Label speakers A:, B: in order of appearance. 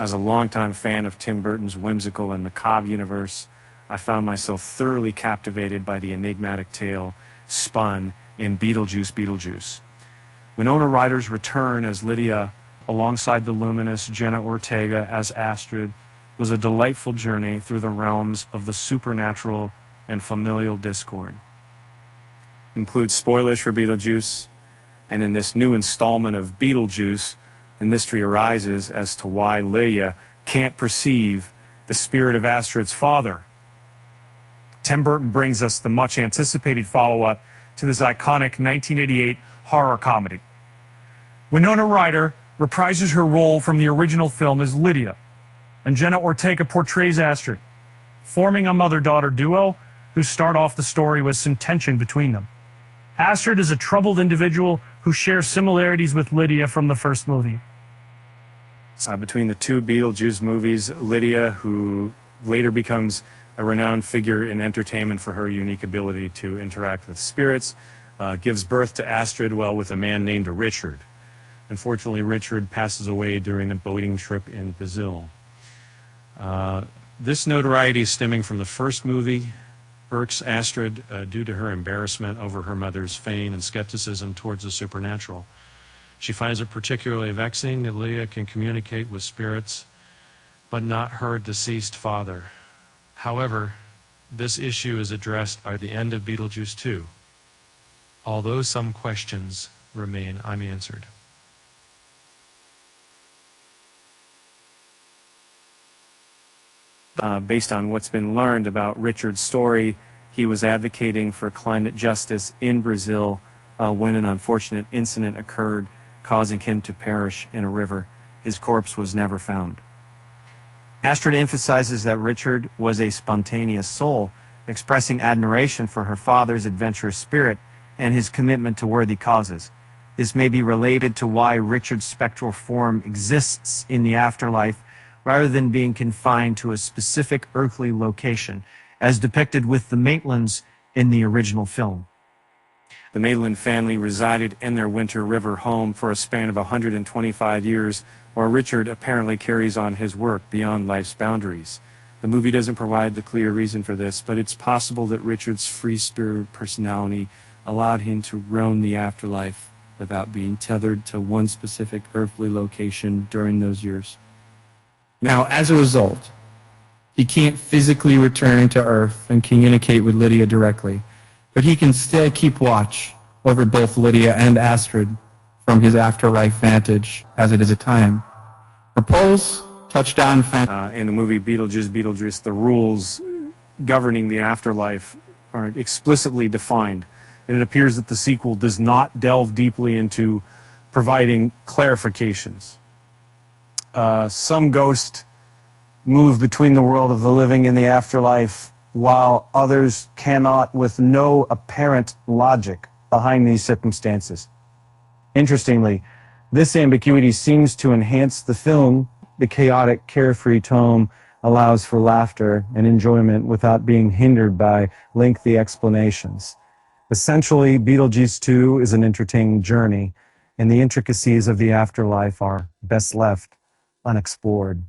A: As a longtime fan of Tim Burton's whimsical and macabre universe, I found myself thoroughly captivated by the enigmatic tale spun in Beetlejuice. Winona Ryder's return as Lydia, alongside the luminous Jenna Ortega as Astrid, was a delightful journey through the realms of the supernatural and familial discord. Includes spoilers for Beetlejuice, and in this new installment of Beetlejuice, the mystery arises as to why Lydia can't perceive the spirit of Astrid's father. Tim Burton brings us the much-anticipated follow-up to this iconic 1988 horror comedy. Winona Ryder reprises her role from the original film as Lydia, and Jenna Ortega portrays Astrid, forming a mother-daughter duo who start off the story with some tension between them. Astrid is a troubled individual who shares similarities with Lydia from the first movie. Between the two Beetlejuice movies, Lydia, who later becomes a renowned figure in entertainment for her unique ability to interact with spirits, gives birth to Astrid, with a man named Richard. Unfortunately, Richard passes away during a boating trip in Brazil. This notoriety stemming from the first movie irks Astrid due to her embarrassment over her mother's fame and skepticism towards the supernatural. She finds it particularly vexing that Lydia can communicate with spirits, but not her deceased father. However, this issue is addressed by the end of Beetlejuice 2, although some questions remain unanswered. Based on what's been learned about Richard's story, he was advocating for climate justice in Brazil when an unfortunate incident occurred, causing him to perish in a river. His corpse was never found. Astrid emphasizes that Richard was a spontaneous soul, expressing admiration for her father's adventurous spirit and his commitment to worthy causes. This may be related to why Richard's spectral form exists in the afterlife rather than being confined to a specific earthly location, as depicted with the Maitlands in the original film. The Maitland family resided in their Winter River home for a span of 125 years, while Richard apparently carries on his work beyond life's boundaries. The movie doesn't provide the clear reason for this, but it's possible that Richard's free-spirit personality allowed him to roam the afterlife without being tethered to one specific earthly location during those years.
B: Now, as a result, he can't physically return to Earth and communicate with Lydia directly, but he can still keep watch over both Lydia and Astrid from his afterlife vantage, as it is at time. Propose, touchdown,
A: in the movie Beetlejuice, the rules governing the afterlife are explicitly defined, and it appears that the sequel does not delve deeply into providing clarifications. Some ghosts move between the world of the living and the afterlife, while others cannot, with no apparent logic behind these circumstances. Interestingly, this ambiguity seems to enhance the film. The chaotic, carefree tone allows for laughter and enjoyment without being hindered by lengthy explanations. Essentially, Beetlejuice 2 is an entertaining journey, and the intricacies of the afterlife are best left unexplored.